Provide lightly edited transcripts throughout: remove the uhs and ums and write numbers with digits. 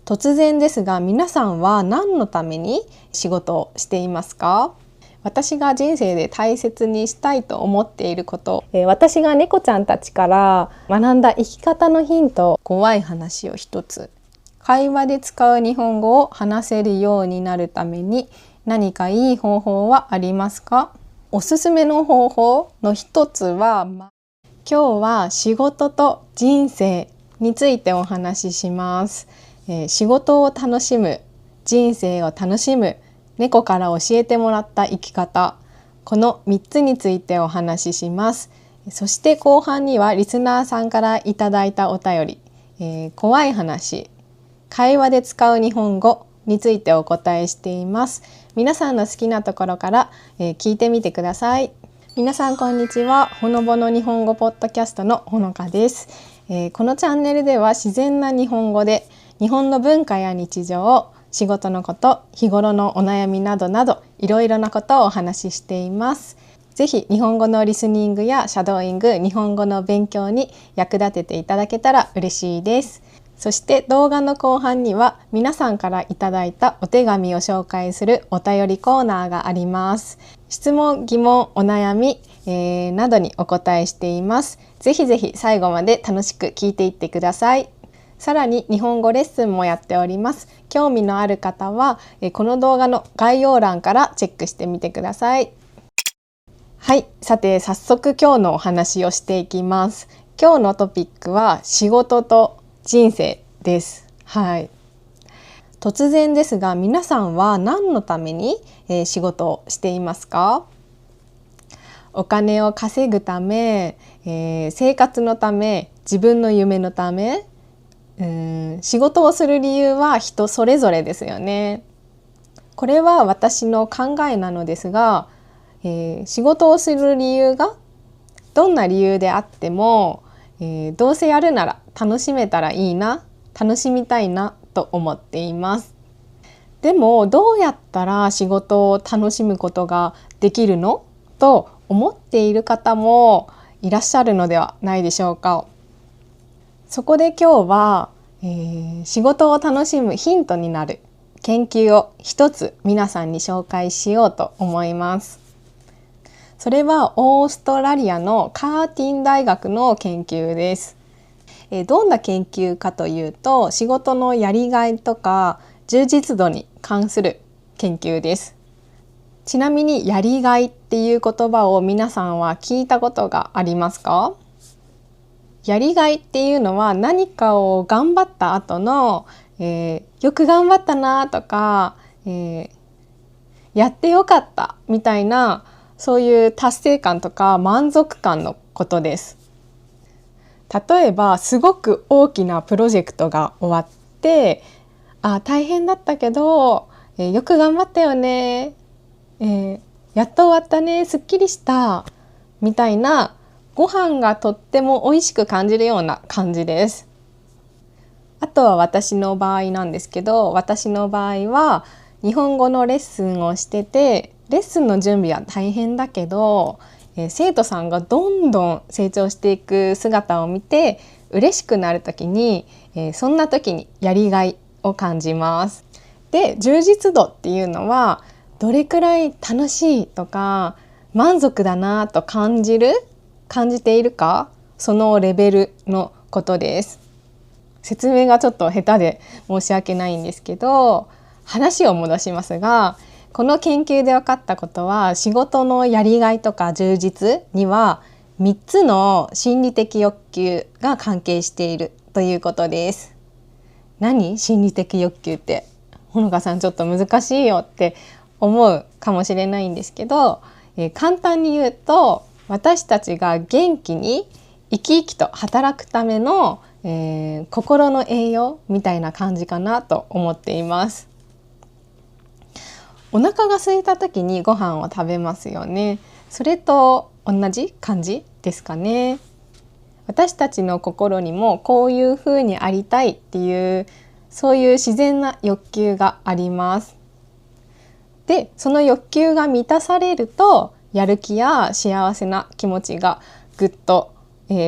突然ですが、皆さんは何のために仕事をしていますか？私が人生で大切にしたいと思っていること、私が猫ちゃんたちから学んだ生き方のヒント、怖い話を一つ。会話で使う日本語を話せるようになるために何かいい方法はありますか？おすすめの方法の一つは、今日は仕事と人生についてお話しします。仕事を楽しむ、人生を楽しむ、猫から教えてもらった生き方、この3つについてお話しします。そして後半にはリスナーさんからいただいたお便り、怖い話、会話で使う日本語についてお答えしています。皆さんの好きなところから、聞いてみてください。皆さんこんにちは。ほのぼの日本語ポッドキャストのほのかです。このチャンネルでは自然な日本語で日本の文化や日常、仕事のこと、日頃のお悩みなどなどいろいろなことをお話ししています。ぜひ日本語のリスニングやシャドーイング、日本語の勉強に役立てていただけたら嬉しいです。そして動画の後半には皆さんからいただいたお手紙を紹介するお便りコーナーがあります。質問、疑問、お悩み、などにお答えしています。ぜひぜひ最後まで楽しく聞いていってください。さらに日本語レッスンもやっております。興味のある方はこの動画の概要欄からチェックしてみてください。はい、さて早速今日のお話をしていきます。今日のトピックは仕事と人生です。はい。突然ですが、皆さんは何のために仕事をしていますか？お金を稼ぐため、生活のため、自分の夢のため、仕事をする理由は人それぞれですよね。これは私の考えなのですが、仕事をする理由がどんな理由であっても、どうせやるなら楽しめたらいいな、楽しみたいなと思っています。でもどうやったら仕事を楽しむことができるのと思っている方もいらっしゃるのではないでしょうか。そこで今日は、仕事を楽しむヒントになる研究を一つ皆さんに紹介しようと思います。それはオーストラリアのカーティン大学の研究です。どんな研究かというと、仕事のやりがいとか充実度に関する研究です。ちなみにやりがいっていう言葉を皆さんは聞いたことがありますか？やりがいっていうのは何かを頑張った後の、よく頑張ったなとか、やってよかったみたいな、そういう達成感とか満足感のことです。例えばすごく大きなプロジェクトが終わって、大変だったけど、よく頑張ったよね、やっと終わったね、すっきりしたみたいな、ご飯がとっても美味しく感じるような感じです。あとは私の場合なんですけど、私の場合は日本語のレッスンをしてて、レッスンの準備は大変だけど、生徒さんがどんどん成長していく姿を見て嬉しくなる時に、そんな時にやりがいを感じます。で、充実度っていうのはどれくらい楽しいとか満足だなと感じているか、そのレベルのことです。説明がちょっと下手で申し訳ないんですけど、話を戻しますが、この研究で分かったことは、仕事のやりがいとか充実には3つの心理的欲求が関係しているということです。何？心理的欲求って。ほのかさん、ちょっと難しいよって思うかもしれないんですけど、簡単に言うと、私たちが元気に生き生きと働くための、心の栄養みたいな感じかなと思っています。お腹が空いた時にご飯を食べますよね。それと同じ感じですかね。私たちの心にもこういう風にありたいっていう、そういう自然な欲求があります。で、その欲求が満たされると、やる気や幸せな気持ちがぐっと、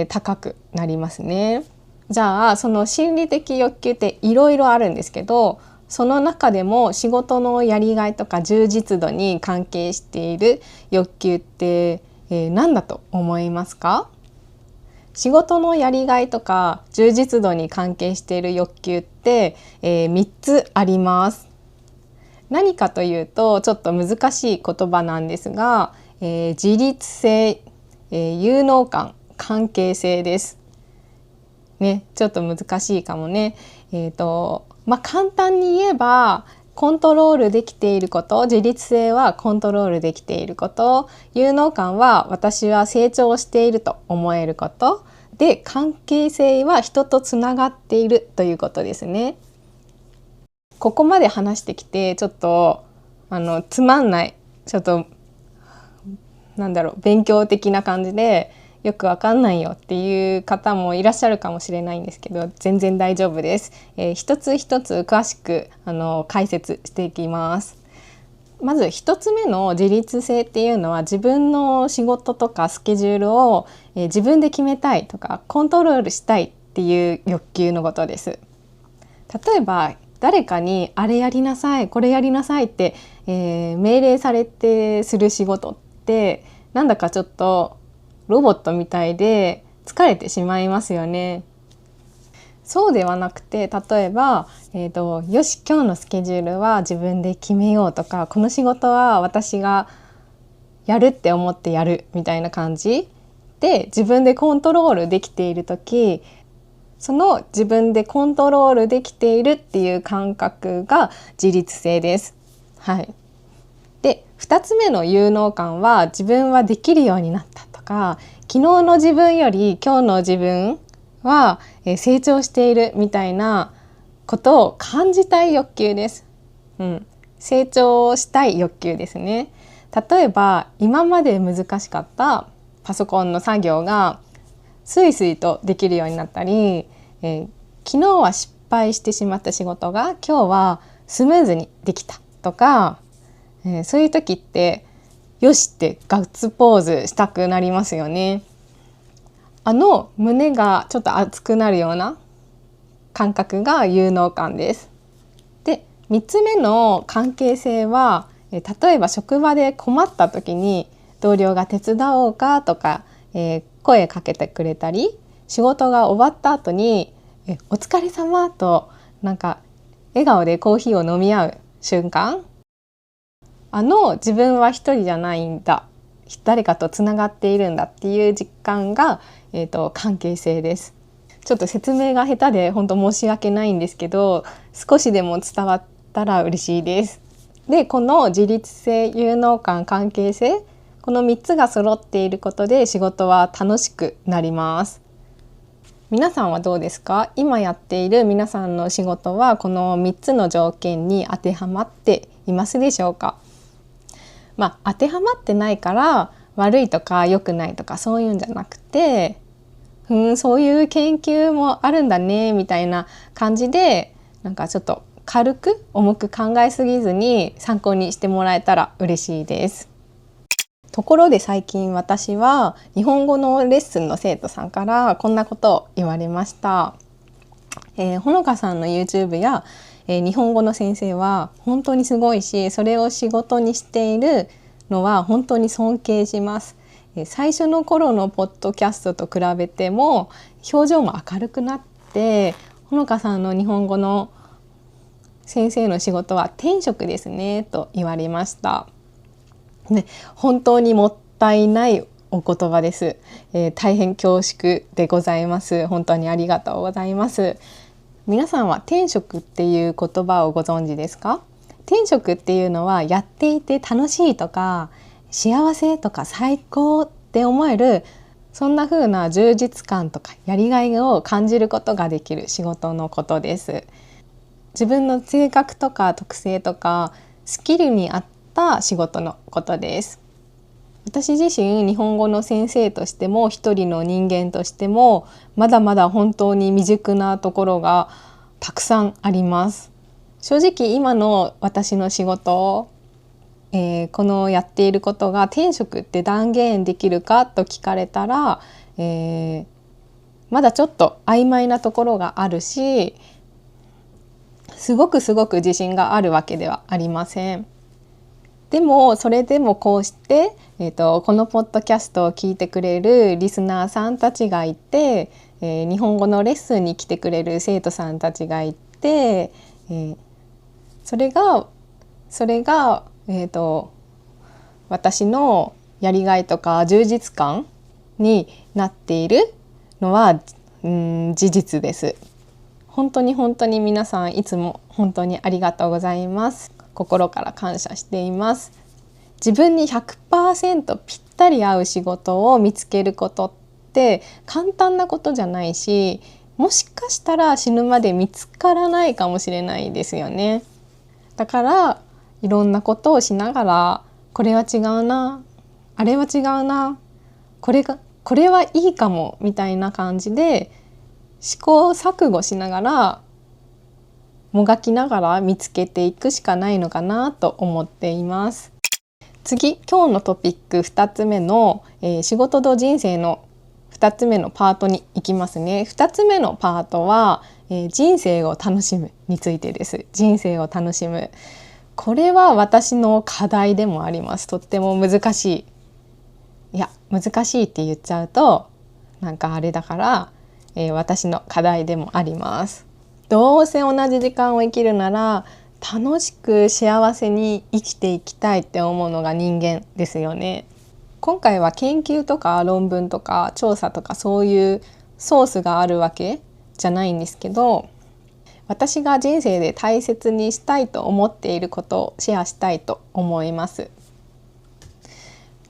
高くなりますね。じゃあその心理的欲求っていろいろあるんですけど、その中でも仕事のやりがいとか充実度に関係している欲求って、何だと思いますか？仕事のやりがいとか充実度に関係している欲求って、3つあります。何かというとちょっと難しい言葉なんですが、自律性、有能感、関係性です。ね、ちょっと難しいかもね。簡単に言えばコントロールできていること、自律性はコントロールできていること、有能感は私は成長していると思えることで、関係性は人とつながっているということですね。ここまで話してきてちょっとつまんない、ちょっと勉強的な感じでよくわかんないよっていう方もいらっしゃるかもしれないんですけど、全然大丈夫です。一つ一つ詳しく解説していきます。まず一つ目の自律性っていうのは、自分の仕事とかスケジュールを、自分で決めたいとかコントロールしたいっていう欲求のことです。例えば誰かにあれやりなさいこれやりなさいって、命令されてする仕事ってなんだかちょっとロボットみたいで疲れてしまいますよね。そうではなくて、例えば、よし今日のスケジュールは自分で決めようとか、この仕事は私がやるって思ってやるみたいな感じで自分でコントロールできている時、その自分でコントロールできているっていう感覚が自律性です。はい。で、2つ目の有能感は、自分はできるようになったとか、昨日の自分より今日の自分は成長しているみたいなことを感じたい欲求です。成長したい欲求ですね。例えば今まで難しかったパソコンの作業がスイスイとできるようになったり、昨日は失敗してしまった仕事が今日はスムーズにできたとか、そういう時ってよしってガッツポーズしたくなりますよね。胸がちょっと熱くなるような感覚が有能感です。で、3つ目の関係性は、例えば職場で困った時に同僚が手伝おうかとか、声かけてくれたり、仕事が終わった後にお疲れ様と笑顔でコーヒーを飲み合う瞬間、自分は一人じゃないんだ、誰かとつながっているんだっていう実感が、関係性です。ちょっと説明が下手で本当申し訳ないんですけど、少しでも伝わったら嬉しいです。で、この自律性、有能感、関係性、この3つが揃っていることで仕事は楽しくなります。皆さんはどうですか？今やっている皆さんの仕事はこの3つの条件に当てはまっていますでしょうか？当てはまってないから悪いとか良くないとかそういうんじゃなくて、そういう研究もあるんだねみたいな感じで、ちょっと軽く重く考えすぎずに参考にしてもらえたら嬉しいです。ところで最近私は日本語のレッスンの生徒さんからこんなことを言われました。ほのかさんの YouTube や、日本語の先生は本当にすごいし、それを仕事にしているのは本当に尊敬します。最初の頃のポッドキャストと比べても表情も明るくなって、ほのかさんの日本語の先生の仕事は天職ですねと言われました。本当にもったいないお言葉です。大変恐縮でございます。本当にありがとうございます。皆さんは天職っていう言葉をご存知ですか？天職っていうのはやっていて楽しいとか幸せとか最高って思える、そんな風な充実感とかやりがいを感じることができる仕事のことです。自分の性格とか特性とかスキルに合った仕事のことです。私自身日本語の先生としても一人の人間としてもまだまだ本当に未熟なところがたくさんあります。正直今の私の仕事、このやっていることが天職って断言できるかと聞かれたら、まだちょっと曖昧なところがあるし、すごく自信があるわけではありません。でもそれでもこうして、このポッドキャストを聞いてくれるリスナーさんたちがいて、日本語のレッスンに来てくれる生徒さんたちがいて、それが、私のやりがいとか充実感になっているのは、事実です。本当に皆さんいつも本当にありがとうございます。心から感謝しています。自分に 100% ぴったり合う仕事を見つけることって簡単なことじゃないし、もしかしたら死ぬまで見つからないかもしれないですよね。だからいろんなことをしながら、これは違うな、あれは違うな、これはいいかもみたいな感じで試行錯誤しながら、もがきながら見つけていくしかないのかなと思っています。次、今日のトピック2つ目の、仕事と人生の2つ目のパートに行きますね。2つ目のパートは、人生を楽しむについてです。人生を楽しむ。これは私の課題でもあります。とっても難しい。いや、難しいって言っちゃうとなんかあれだから、私の課題でもあります。どうせ同じ時間を生きるなら楽しく幸せに生きていきたいって思うのが人間ですよね。今回は研究とか論文とか調査とかそういうソースがあるわけじゃないんですけど、私が人生で大切にしたいと思っていることをシェアしたいと思います。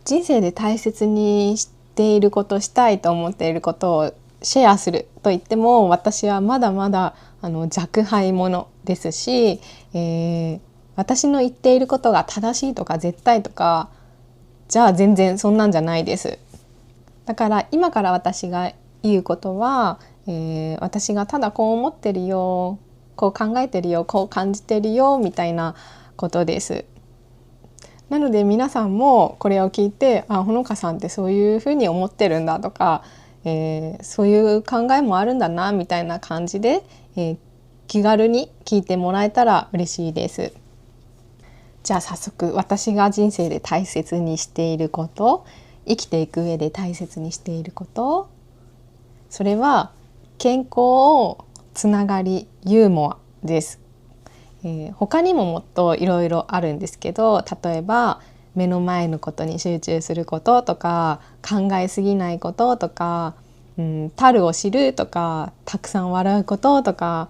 人生で大切にしていること、したいと思っていることをシェアすると言っても、私はまだまだ若輩者ですし、私の言っていることが正しいとか絶対とかじゃあ全然そんなんじゃないです。だから今から私が言うことは、私がただこう思ってるよ、こう考えてるよ、こう感じてるよみたいなことです。なので皆さんもこれを聞いて、ほのかさんってそういうふうに思ってるんだとか、そういう考えもあるんだなみたいな感じで、気軽に聞いてもらえたら嬉しいです。じゃあ早速、私が人生で大切にしていること、生きていく上で大切にしていること、それは健康、つながり、ユーモアです。他にももっといろいろあるんですけど、例えば目の前のことに集中することとか、考えすぎないこととか、足るを知るとか、たくさん笑うこととか、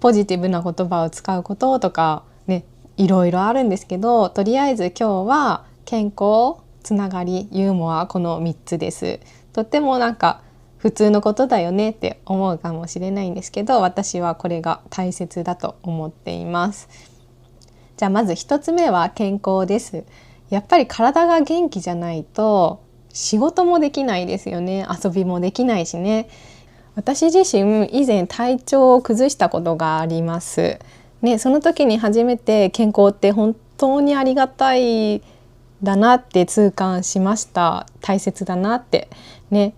ポジティブな言葉を使うこととかね、いろいろあるんですけど、とりあえず今日は健康、つながり、ユーモア、この3つです。とってもなんか普通のことだよねって思うかもしれないんですけど、私はこれが大切だと思っています。じゃあまず1つ目は健康です。やっぱり体が元気じゃないと仕事もできないですよね。遊びもできないしね。私自身以前体調を崩したことがあります。ね、その時に初めて健康って本当にありがたいだなって痛感しました。大切だなってね。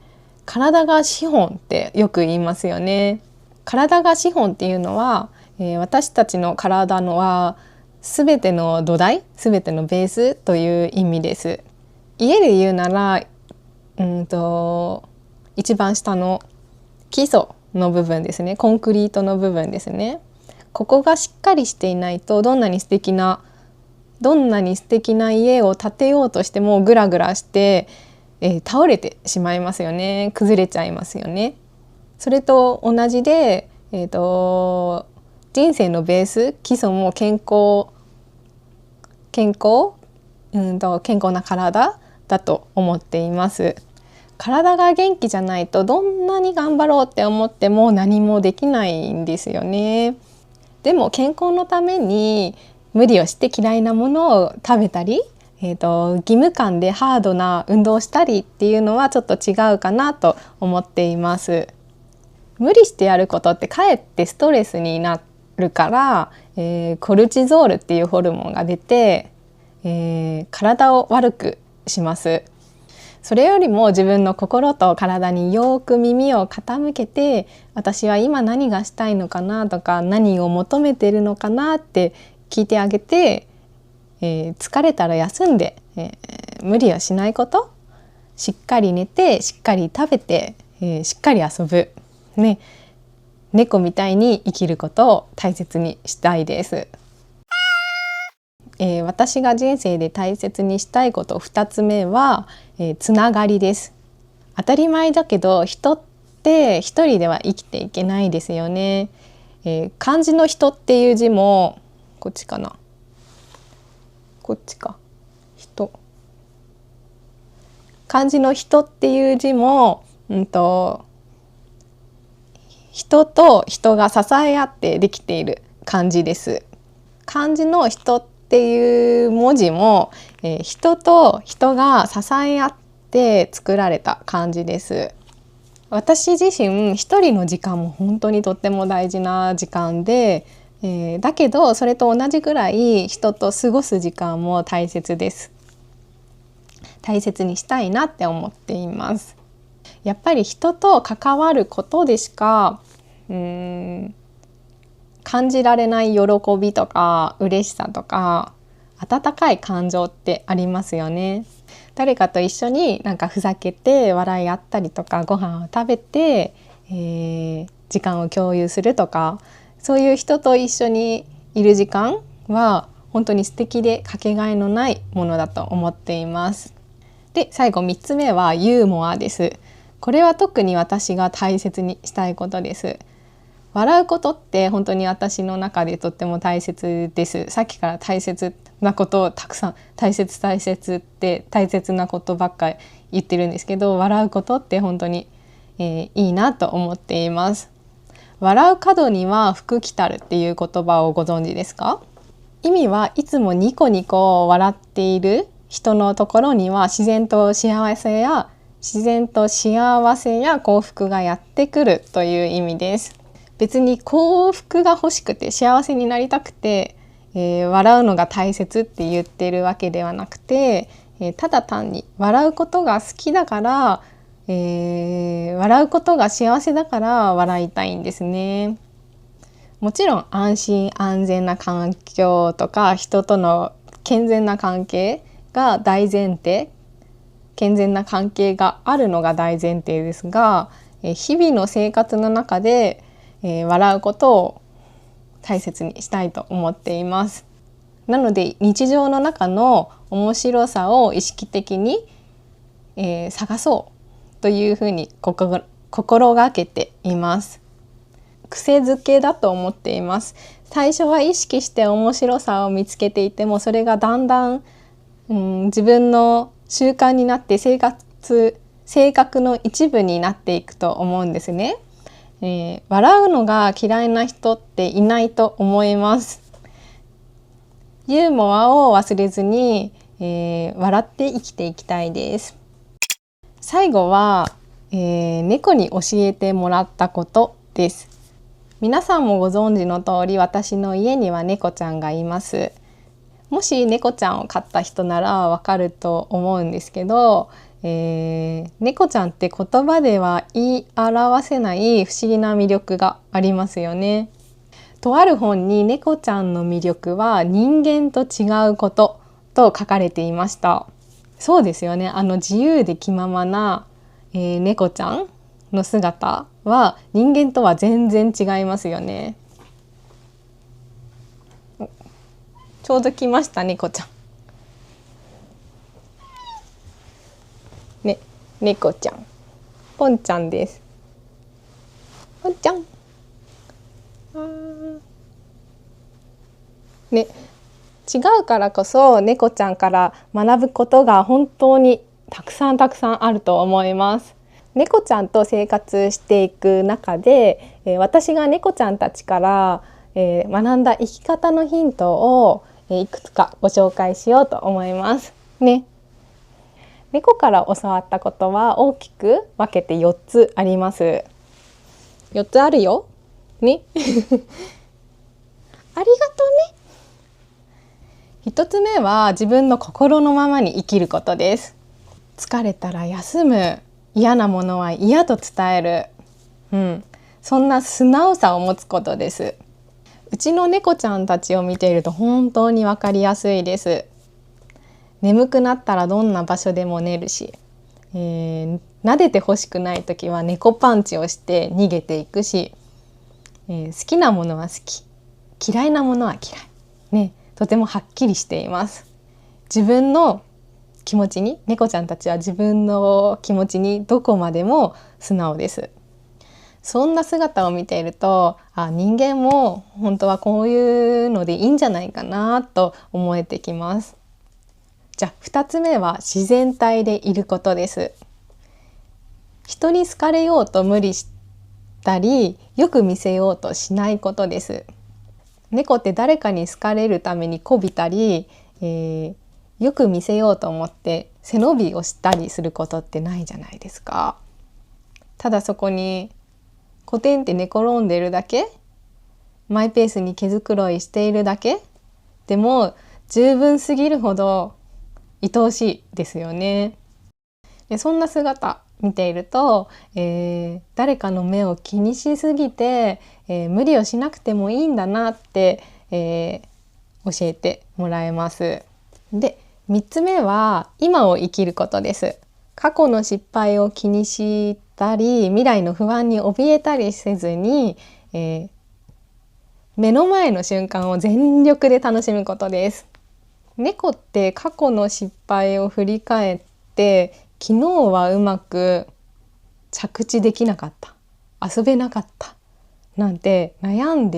体が資本ってよく言いますよね。体が資本っていうのは、私たちの体のは全ての土台、全てのベースという意味です。家で言うなら、一番下の基礎の部分ですね。コンクリートの部分ですね。ここがしっかりしていないと、どんなに素敵な家を建てようとしてもグラグラして倒れてしまいますよね。崩れちゃいますよね。それと同じで、人生のベース、基礎も健康な体だと思っています。体が元気じゃないとどんなに頑張ろうって思っても何もできないんですよね。でも健康のために無理をして嫌いなものを食べたり、義務感でハードな運動をしたりっていうのはちょっと違うかなと思っています。無理してやることってかえってストレスになるから、コルチゾールっていうホルモンが出て、体を悪くします。それよりも自分の心と体によく耳を傾けて、私は今何がしたいのかなとか、何を求めているのかなって聞いてあげて、疲れたら休んで、無理をしないこと、しっかり寝てしっかり食べて、しっかり遊ぶ、ね、猫みたいに生きることを大切にしたいです。私が人生で大切にしたいこと2つ目は、つながりです。当たり前だけど人って一人では生きていけないですよね。漢字の人っていう字もこっちかな、こっちか、人、漢字の人っていう字も、人と人が支え合ってできている漢字です。漢字の人っていう文字も、人と人が支え合って作られた漢字です。私自身一人の時間も本当にとっても大事な時間で、だけどそれと同じぐらい人と過ごす時間も大切です。大切にしたいなって思っています。やっぱり人と関わることでしか感じられない喜びとか嬉しさとか温かい感情ってありますよね。誰かと一緒になんかふざけて笑い合ったりとか、ご飯を食べて、時間を共有するとか、そういう人と一緒にいる時間は本当に素敵でかけがえのないものだと思っています。で、最後3つ目はユーモアです。これは特に私が大切にしたいことです。笑うことって本当に私の中でとっても大切です。さっきから大切なことをたくさん、大切って大切なことばっかり言ってるんですけど、笑うことって本当に、いいなと思っています。笑う角には福来たるっていう言葉をご存知ですか？意味はいつもニコニコ笑っている人のところには自然と幸せや幸福がやってくるという意味です。別に幸福が欲しくて幸せになりたくて、笑うのが大切って言ってるわけではなくて、ただ単に笑うことが好きだから、笑うことが幸せだから笑いたいんですね。もちろん安心安全な環境とか人との健全な関係が大前提、健全な関係があるのが大前提ですが、日々の生活の中で笑うことを大切にしたいと思っています。なので日常の中の面白さを意識的に、探そうというふうに心がけています。癖づけだと思っています。最初は意識して面白さを見つけていても、それがだんだん、自分の習慣になって性格の一部になっていくと思うんですね。笑うのが嫌いな人っていないと思います。ユーモアを忘れずに、笑って生きていきたいです。最後は、猫に教えてもらったことです。皆さんもご存知の通り、私の家には猫ちゃんがいます。もし猫ちゃんを飼った人ならわかると思うんですけど、猫ちゃんって言葉では言い表せない不思議な魅力がありますよね。とある本に猫ちゃんの魅力は人間と違うことと書かれていました。そうですよね。自由で気ままな、猫ちゃんの姿は人間とは全然違いますよね。ちょうど来ました猫ちゃん。ね、猫ちゃん、ポンちゃんです。ポンちゃん。ね、違うからこそ猫ちゃんから学ぶことが本当にたくさんあると思います。猫ちゃんと生活していく中で、私が猫ちゃんたちから、学んだ生き方のヒントを、いくつかご紹介しようと思いますね。猫から教わったことは大きく分けて4つあります。4つあるよ。ね。ありがとうね。1つ目は自分の心のままに生きることです。疲れたら休む、嫌なものは嫌と伝える、そんな素直さを持つことです。うちの猫ちゃんたちを見ていると本当にわかりやすいです。眠くなったらどんな場所でも寝るし、撫でてほしくない時は猫パンチをして逃げていくし、好きなものは好き、嫌いなものは嫌い、ね、とてもはっきりしています。自分の気持ちに、猫ちゃんたちは自分の気持ちにどこまでも素直です。そんな姿を見ていると、人間も本当はこういうのでいいんじゃないかなと思えてきます。じゃあ2つ目は自然体でいることです。人に好かれようと無理したり、よく見せようとしないことです。猫って誰かに好かれるために媚びたり、よく見せようと思って背伸びをしたりすることってないじゃないですか。ただそこにコテンって寝転んでいるだけ、マイペースに毛づくろいしているだけでも十分すぎるほど愛おしいですよね。でそんな姿見ていると、誰かの目を気にしすぎて、無理をしなくてもいいんだなって、教えてもらえます。で3つ目は今を生きることです。過去の失敗を気にしたり、未来の不安に怯えたりせずに、目の前の瞬間を全力で楽しむことです。猫って過去の失敗を振り返って、昨日はうまく着地できなかった、遊べなかったなんて悩ん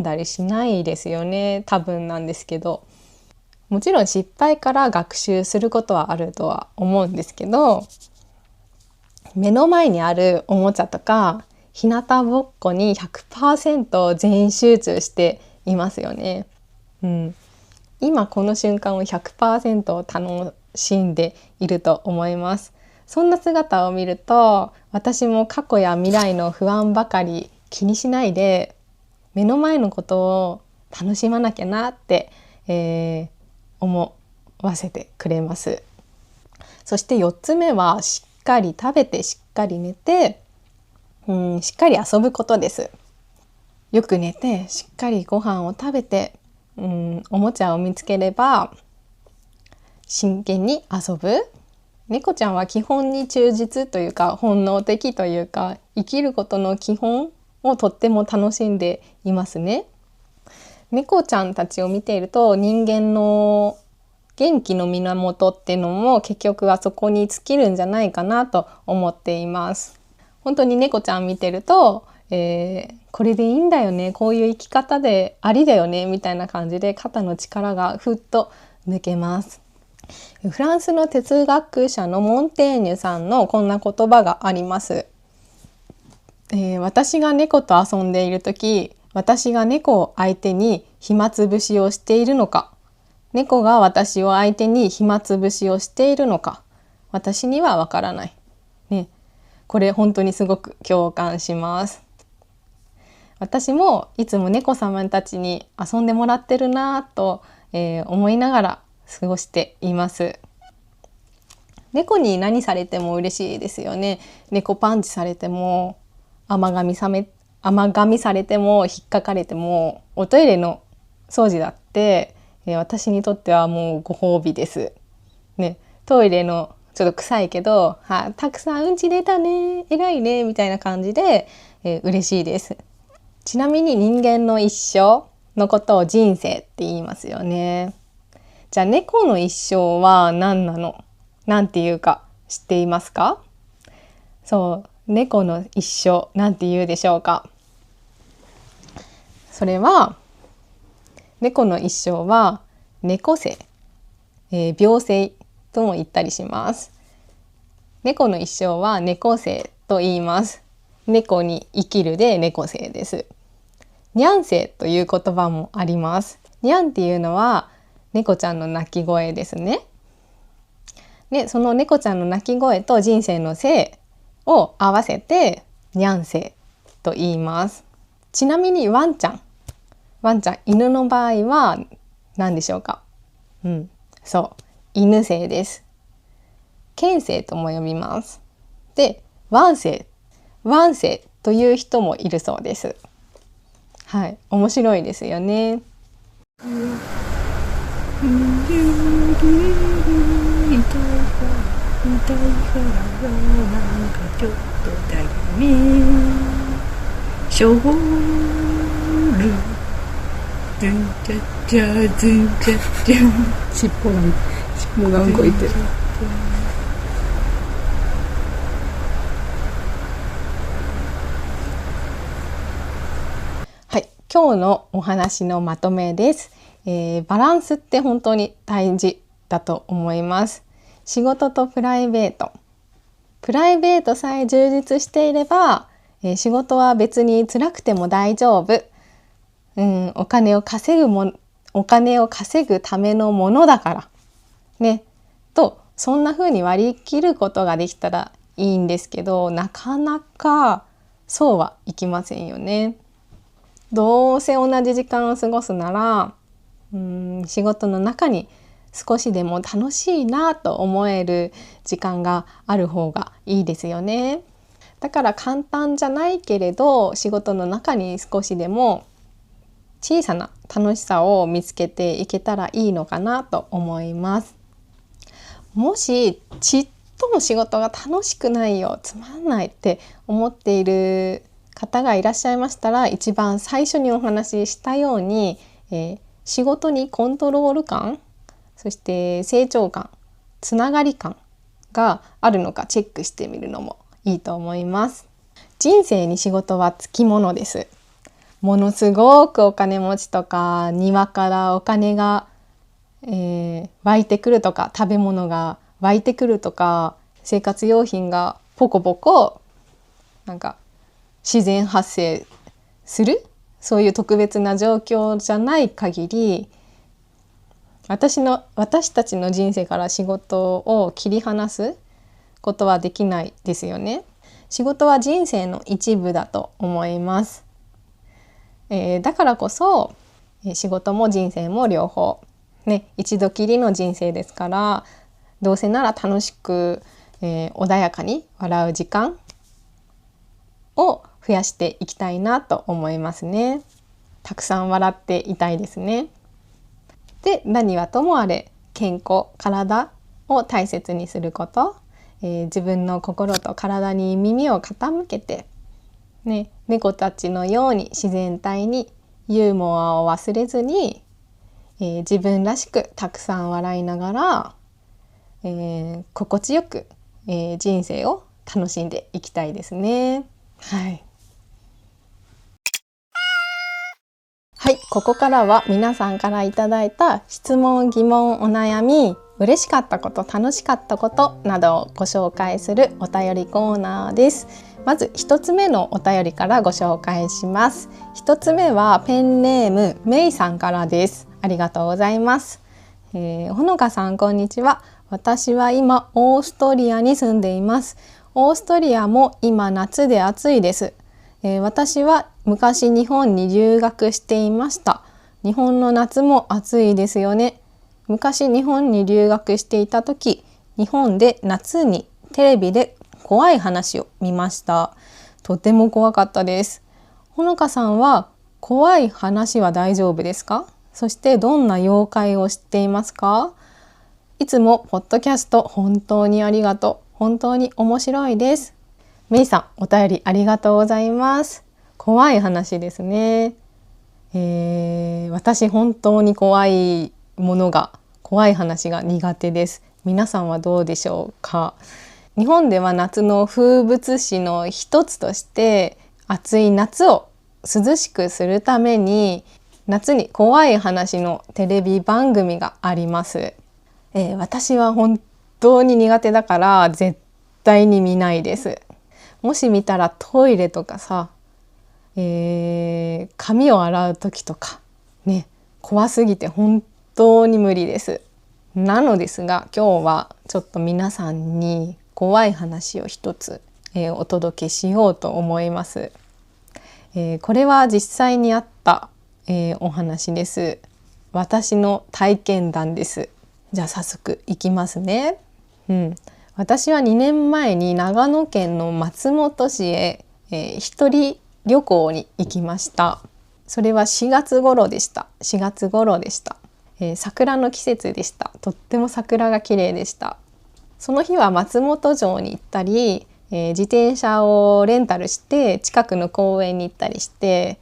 だりしないですよね。多分なんですけど、もちろん失敗から学習することはあるとは思うんですけど、目の前にあるおもちゃとか日向ぼっこに 100% 全集中していますよね。今この瞬間を 100% 楽しんでいると思います。そんな姿を見ると、私も過去や未来の不安ばかり気にしないで、目の前のことを楽しまなきゃなって、思わせてくれます。そして4つ目はしっかり食べてしっかり寝て、しっかり遊ぶことです。よく寝てしっかりご飯を食べて、おもちゃを見つければ真剣に遊ぶ。猫ちゃんは基本に忠実というか本能的というか、生きることの基本をとっても楽しんでいますね。猫ちゃんたちを見ていると、人間の元気の源っていうのも結局はそこに尽きるんじゃないかなと思っています。本当に猫ちゃん見てると、これでいいんだよね、こういう生き方でありだよねみたいな感じで肩の力がふっと抜けます。フランスの哲学者のモンテーニュさんのこんな言葉があります。私が猫と遊んでいるとき、私が猫を相手に暇つぶしをしているのか、猫が私を相手に暇つぶしをしているのか、私にはわからない、ね。これ本当にすごく共感します。私もいつも猫様たちに遊んでもらってるなと、思いながら過ごしています。猫に何されても嬉しいですよね。猫パンチされても、甘噛みされても、引っかかれても、おトイレの掃除だって、私にとってはもうご褒美です。ね、トイレのちょっと臭いけど、たくさんうんち出たね、偉いねみたいな感じで、嬉しいです。ちなみに人間の一生のことを人生って言いますよね。じゃあ猫の一生は何なの？なんていうか知っていますか？そう、猫の一生なんて言うでしょうか？それは、猫の一生は猫生、病生とも言ったりします。猫の一生は猫生と言います。猫に生きるで猫生です。にゃん生という言葉もあります。にゃんっていうのは猫ちゃんの鳴き声ですね。で、その猫ちゃんの鳴き声と人生の生を合わせてにゃん生と言います。ちなみにワンちゃん、犬の場合は何でしょうか？そう、犬生です。県政とも呼びます。で、湾政という人もいるそうです。はい、面白いですよね。ちょっとだよね。しょるズンチャッチャズンチャッチャ尻尾が動いてる。はい、今日のお話のまとめです。バランスって本当に大事だと思います。仕事とプライベートさえ充実していれば、仕事は別に辛くても大丈夫、お金を稼ぐためのものだからねと、そんな風に割り切ることができたらいいんですけど、なかなかそうはいきませんよね。どうせ同じ時間を過ごすなら、仕事の中に少しでも楽しいなと思える時間がある方がいいですよね。だから簡単じゃないけれど、仕事の中に少しでも小さな楽しさを見つけていけたらいいのかなと思います。もしちっとも仕事が楽しくないよ、つまんないって思っている方がいらっしゃいましたら、一番最初にお話ししたように、仕事にコントロール感、そして成長感、つながり感があるのかチェックしてみるのもいいと思います。人生に仕事はつきものです。ものすごくお金持ちとか、庭からお金が、湧いてくるとか、食べ物が湧いてくるとか、生活用品がポコポコなんか自然発生する、そういう特別な状況じゃない限り、私たちの人生から仕事を切り離すことはできないですよね。仕事は人生の一部だと思います。だからこそ仕事も人生も両方ね、一度きりの人生ですから、どうせなら楽しく、穏やかに笑う時間を増やしていきたいなと思いますね。たくさん笑っていたいですね。で、何はともあれ健康、体を大切にすること、自分の心と体に耳を傾けて、猫たちのように自然体にユーモアを忘れずに、自分らしくたくさん笑いながら、心地よく、人生を楽しんでいきたいですね。はい。はい、ここからは皆さんからいただいた質問、疑問、お悩み、嬉しかったこと、楽しかったことなどをご紹介するお便りコーナーです。まず1つ目のお便りからご紹介します。1つ目はペンネームメイさんからです。ありがとうございます。ほのかさん、こんにちは。私は今オーストリアに住んでいます。オーストリアも今夏で暑いです。私は昔日本に留学していました。日本の夏も暑いですよね。昔日本に留学していた時、日本で夏にテレビで怖い話を見ました。とても怖かったです。ほのかさんは怖い話は大丈夫ですか？そしてどんな妖怪を知っていますか？いつもポッドキャスト本当にありがとう。本当に面白いです。メイさん、お便りありがとうございます。怖い話ですね。私本当に怖い話が苦手です。皆さんはどうでしょうか？日本では夏の風物詩の一つとして、暑い夏を涼しくするために夏に怖い話のテレビ番組があります。私は本当に苦手だから絶対に見ないです。もし見たらトイレとかさ、髪を洗う時とかね、怖すぎて本当に無理です。なのですが、今日はちょっと皆さんに怖い話を一つ、お届けしようと思います。これは実際にあった、お話です。私の体験談です。じゃあ早速いきますね。私は2年前に長野県の松本市へ、一人旅行に行きました。それは4月頃でした。桜の季節でした。とっても桜が綺麗でした。その日は松本城に行ったり、自転車をレンタルして近くの公園に行ったりして、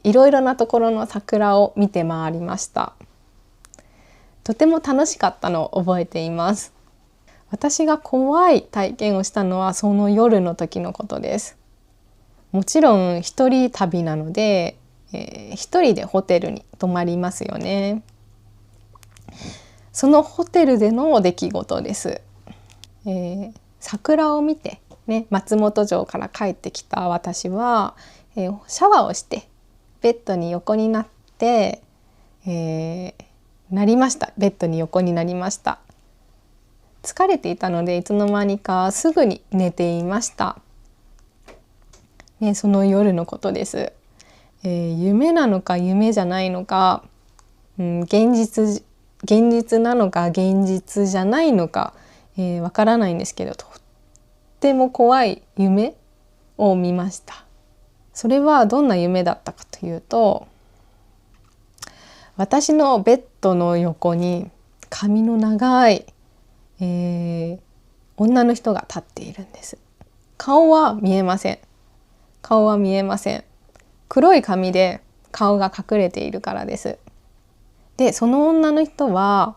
いろいろなところの桜を見て回りました。とても楽しかったのを覚えています。私が怖い体験をしたのはその夜の時のことです。もちろん一人旅なので、一人でホテルに泊まりますよね。そのホテルでの出来事です。桜を見て、ね、松本城から帰ってきた私は、シャワーをしてベッドに横になって、ベッドに横になりました。疲れていたのでいつの間にかすぐに寝ていました。その夜のことです。夢なのか夢じゃないのか、現実なのか現実じゃないのか、わからないんですけど、とっても怖い夢を見ました。それはどんな夢だったかというと、私のベッドの横に髪の長い、女の人が立っているんです。顔は見えません。黒い髪で顔が隠れているからです。で、その女の人は、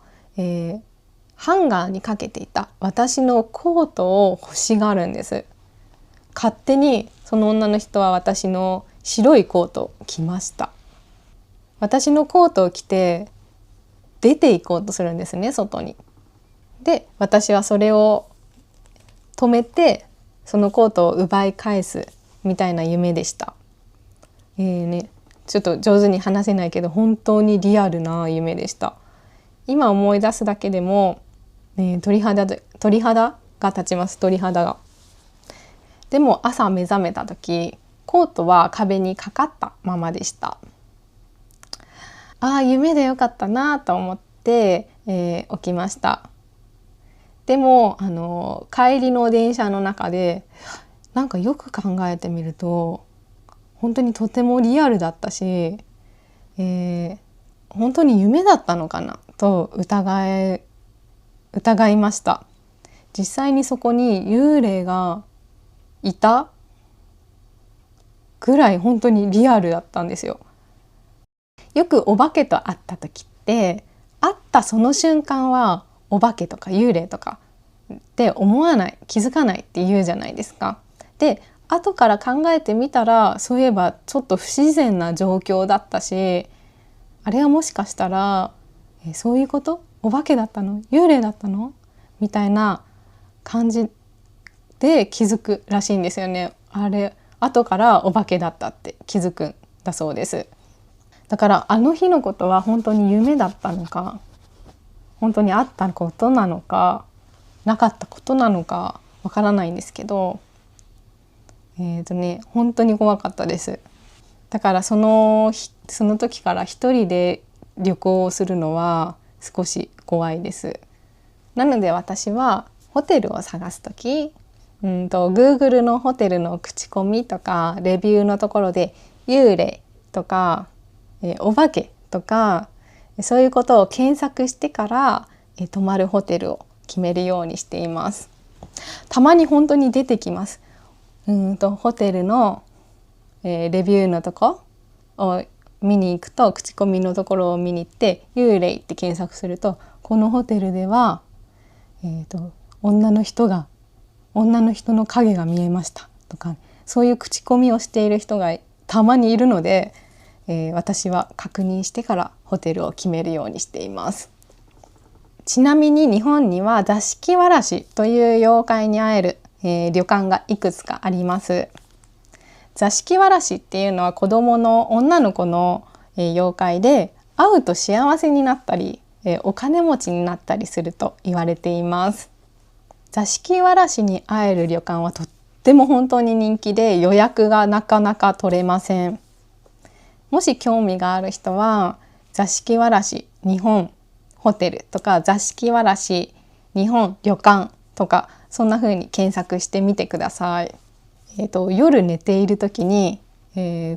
ハンガーにかけていた私のコートを欲しがるんです。勝手にその女の人は私の白いコートを着ました。私のコートを着て出て行こうとするんですね、外に。で、私はそれを止めてそのコートを奪い返すみたいな夢でした。ちょっと上手に話せないけど本当にリアルな夢でした。今思い出すだけでも、鳥肌が立ちます。鳥肌が。でも朝目覚めた時、コートは壁にかかったままでした。夢でよかったなと思って、起きました。でも帰りの電車の中でなんかよく考えてみると本当にとてもリアルだったし、本当に夢だったのかなと疑いました。実際にそこに幽霊がいたぐらい本当にリアルだったんですよ。よくお化けと会った時って会ったその瞬間はお化けとか幽霊とかって思わない、気づかないって言うじゃないですか。で、後から考えてみたらそういえばちょっと不自然な状況だったし、あれはもしかしたらそういうこと？お化けだったの？幽霊だったの？みたいな感じで気づくらしいんですよね。あれ後からお化けだったって気づくんだそうです。だからあの日のことは本当に夢だったのか、本当にあったことなのかなかったことなのかわからないんですけど、本当に怖かったです。だからその時から一人で旅行をするのは少し怖いです。なので私はホテルを探す時、Google のホテルの口コミとかレビューのところで幽霊とか、お化けとかそういうことを検索してから、泊まるホテルを決めるようにしています。たまに本当に出てきます。ホテルの、レビューのとこを見に行くと、口コミのところを見に行って幽霊って検索すると、このホテルでは、女の人の影が見えましたとか、そういう口コミをしている人がたまにいるので、私は確認してからホテルを決めるようにしています。ちなみに日本には座敷わらしという妖怪に会える、旅館がいくつかあります。座敷わらしっていうのは女の子の、妖怪で、会うと幸せになったり、お金持ちになったりすると言われています。座敷わらしに会える旅館はとっても本当に人気で、予約がなかなか取れません。もし興味がある人は座敷わらし日本ホテルとか座敷わらし日本旅館とか、そんな風に検索してみてください。夜寝ている時に、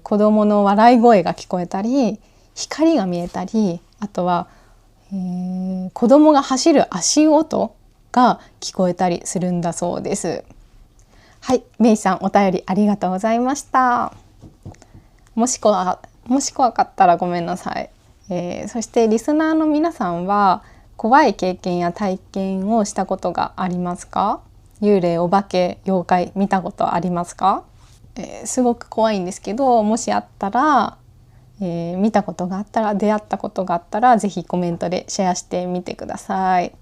子供の笑い声が聞こえたり、光が見えたり、あとは、子供が走る足音が聞こえたりするんだそうです。はい、メイさんお便りありがとうございました。もし怖かったらごめんなさい。そしてリスナーの皆さんは怖い経験や体験をしたことがありますか？幽霊、お化け、妖怪見たことありますか？すごく怖いんですけど、もしあったら、見たことがあったら、出会ったことがあったら、ぜひコメントでシェアしてみてください。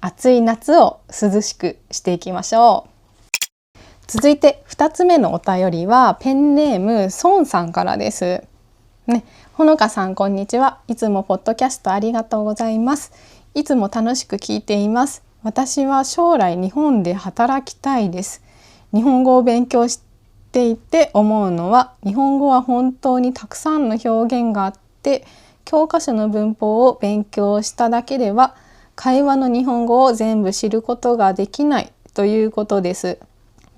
暑い夏を涼しくしていきましょう。続いて2つ目のお便りはペンネームソンさんからです。ほのかさん、こんにちは。いつもポッドキャストありがとうございます。いつも楽しく聞いています。私は将来日本で働きたいです。日本語を勉強していて思うのは、日本語は本当にたくさんの表現があって、教科書の文法を勉強しただけでは会話の日本語を全部知ることができないということです。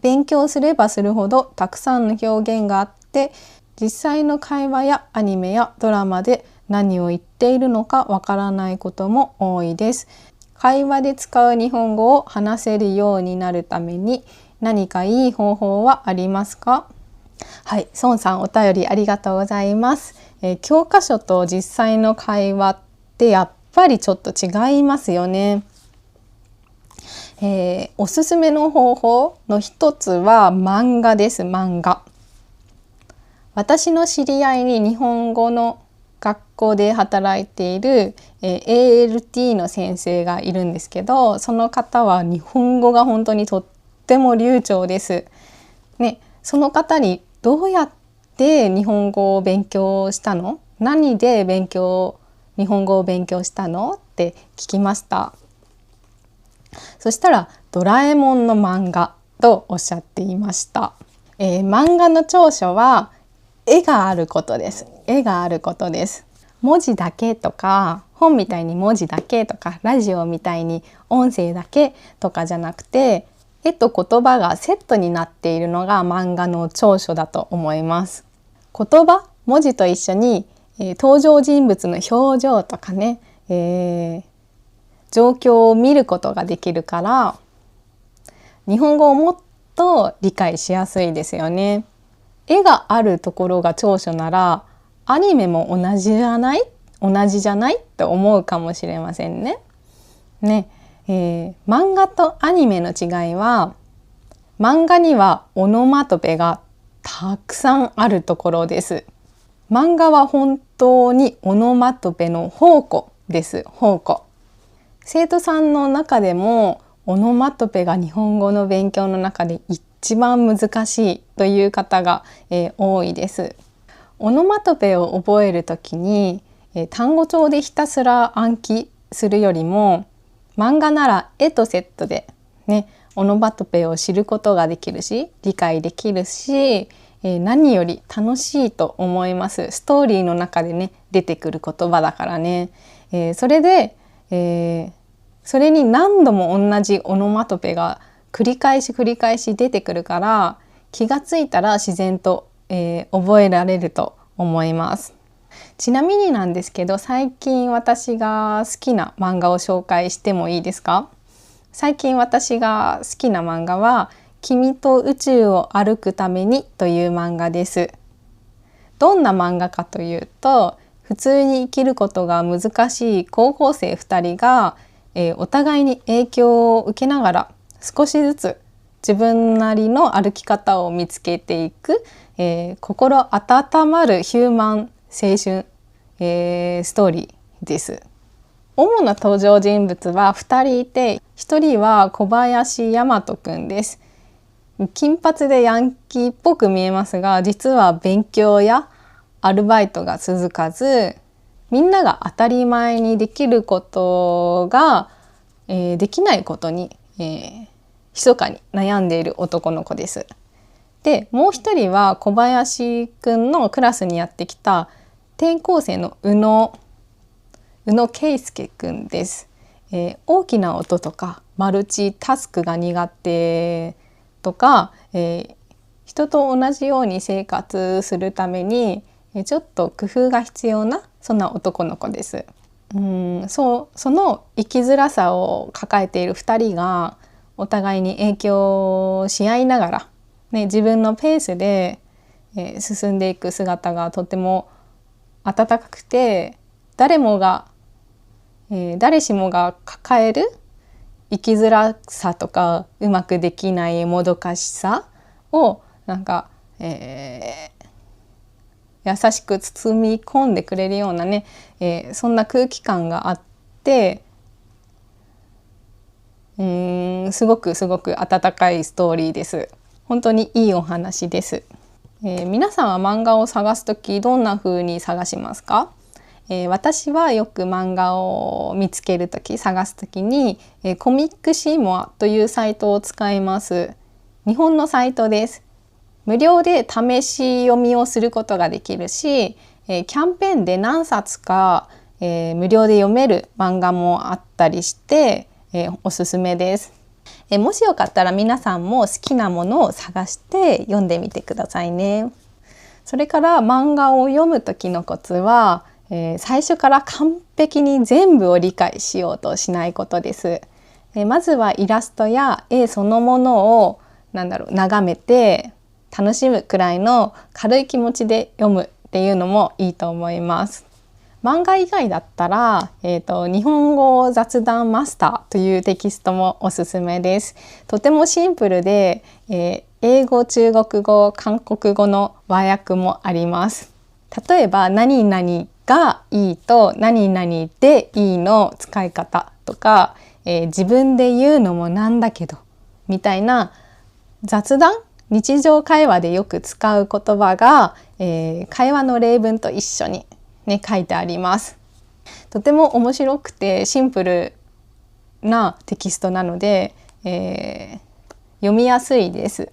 勉強すればするほどたくさんの表現があって、実際の会話やアニメやドラマで何を言っているのかわからないことも多いです。会話で使う日本語を話せるようになるために何かいい方法はありますか？はい、ソンさんお便りありがとうございます。教科書と実際の会話ってやっぱりちょっと違いますよね。おすすめの方法の一つは漫画です。漫画。私の知り合いに日本語の学校で働いている、ALT の先生がいるんですけど、その方は日本語が本当にとっても流暢です。その方にどうやって日本語を勉強したの？何で日本語を勉強したの？って聞きました。そしたらドラえもんの漫画とおっしゃっていました。漫画の長所は絵があることです。絵があることです。文字だけとか、本みたいに文字だけとか、ラジオみたいに音声だけとかじゃなくて、絵と言葉がセットになっているのが漫画の長所だと思います。言葉、文字と一緒に、登場人物の表情とかね、状況を見ることができるから、日本語をもっと理解しやすいですよね。絵があるところが長所なら、アニメも同じじゃないって思うかもしれませんね。漫画とアニメの違いは、漫画にはオノマトペがたくさんあるところです。漫画は本当にオノマトペの宝庫です。宝庫。生徒さんの中でもオノマトペが日本語の勉強の中で一番難しいという方が、多いです。オノマトペを覚えるときに、単語帳でひたすら暗記するよりも、漫画なら絵とセットでオノマトペを知ることができるし、理解できるし、何より楽しいと思います。ストーリーの中で出てくる言葉だからね。それで、それに何度も同じオノマトペが繰り返し出てくるから、気がついたら自然と、覚えられると思います。ちなみになんですけど、最近私が好きな漫画を紹介してもいいですか？最近私が好きな漫画は君と宇宙を歩くためにという漫画です。どんな漫画かというと、普通に生きることが難しい高校生2人が、お互いに影響を受けながら少しずつ自分なりの歩き方を見つけていく、心温まるヒューマン青春、ストーリーです。主な登場人物は2人いて、1人は小林大和くんです。金髪でヤンキーっぽく見えますが、実は勉強やアルバイトが続かず、みんなが当たり前にできることが、できないことに、密かに悩んでいる男の子です。で、もう一人は小林くんのクラスにやってきた転校生の宇野圭介くんです。大きな音とかマルチタスクが苦手とか、人と同じように生活するためにちょっと工夫が必要なそんな男の子です。その生きづらさを抱えている2人がお互いに影響し合いながら、自分のペースで、進んでいく姿がとても温かくて、誰しもが抱える生きづらさとかうまくできないもどかしさを優しく包み込んでくれるようなね、そんな空気感があって、すごく温かいストーリーです。本当にいいお話です。皆さんは漫画を探すときどんな風に探しますか？私はよく漫画を見つけるとき、探すときに、コミックシーモアというサイトを使います。日本のサイトです。無料で試し読みをすることができるし、キャンペーンで何冊か、無料で読める漫画もあったりして、おすすめです。もしよかったら皆さんも好きなものを探して読んでみてくださいね。それから漫画を読む時のコツは、最初から完璧に全部を理解しようとしないことです。まずはイラストや絵そのものを眺めて楽しむくらいの軽い気持ちで読むっていうのもいいと思います。漫画以外だったら、日本語雑談マスターというテキストもおすすめです。とてもシンプルで、英語、中国語、韓国語の和訳もあります。例えば何々がいいと何々でいいの使い方とか、自分で言うのもなんだけどみたいな雑談、日常会話でよく使う言葉が、会話の例文と一緒に書いてあります。とても面白くてシンプルなテキストなので、読みやすいです。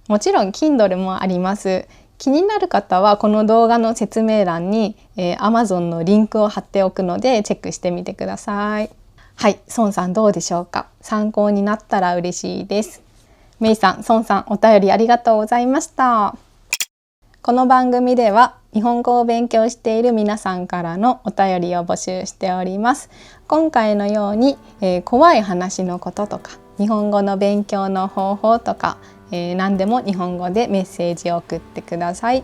もちろん Kindle もあります。気になる方はこの動画の説明欄に、Amazon のリンクを貼っておくのでチェックしてみてください。はい、ソンさんどうでしょうか？参考になったら嬉しいです。メイさん、ソンさん、お便りありがとうございました。この番組では日本語を勉強している皆さんからのお便りを募集しております。今回のように、怖い話のこととか日本語の勉強の方法とか、何でも日本語でメッセージを送ってください。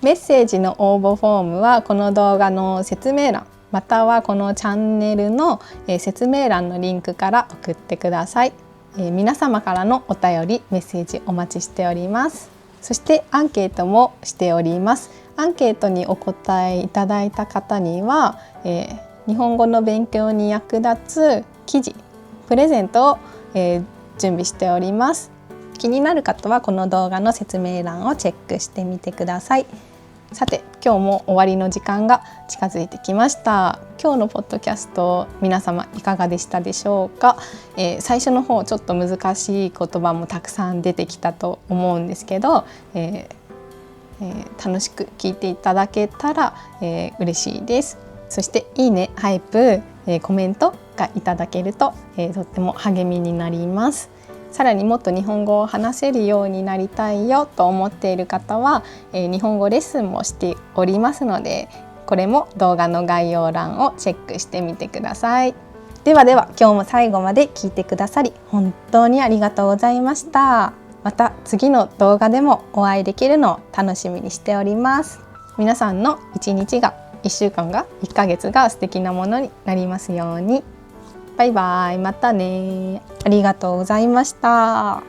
メッセージの応募フォームはこの動画の説明欄またはこのチャンネルの、説明欄のリンクから送ってください。皆様からのお便りメッセージお待ちしております。そしてアンケートもしております。アンケートにお答えいただいた方には、日本語の勉強に役立つ記事プレゼントを、準備しております。気になる方はこの動画の説明欄をチェックしてみてください。さて、今日も終わりの時間が近づいてきました。今日のポッドキャスト皆様いかがでしたでしょうか？最初の方ちょっと難しい言葉もたくさん出てきたと思うんですけど、楽しく聞いていただけたら、嬉しいです。そしていいね、ハイプ、コメントがいただけると、とっても励みになります。さらにもっと日本語を話せるようになりたいよと思っている方は、日本語レッスンもしておりますので、これも動画の概要欄をチェックしてみてください。では今日も最後まで聞いてくださり本当にありがとうございました。また次の動画でもお会いできるのを楽しみにしております。皆さんの1日が1週間が1ヶ月が素敵なものになりますように。バイバイ、またね。ありがとうございました。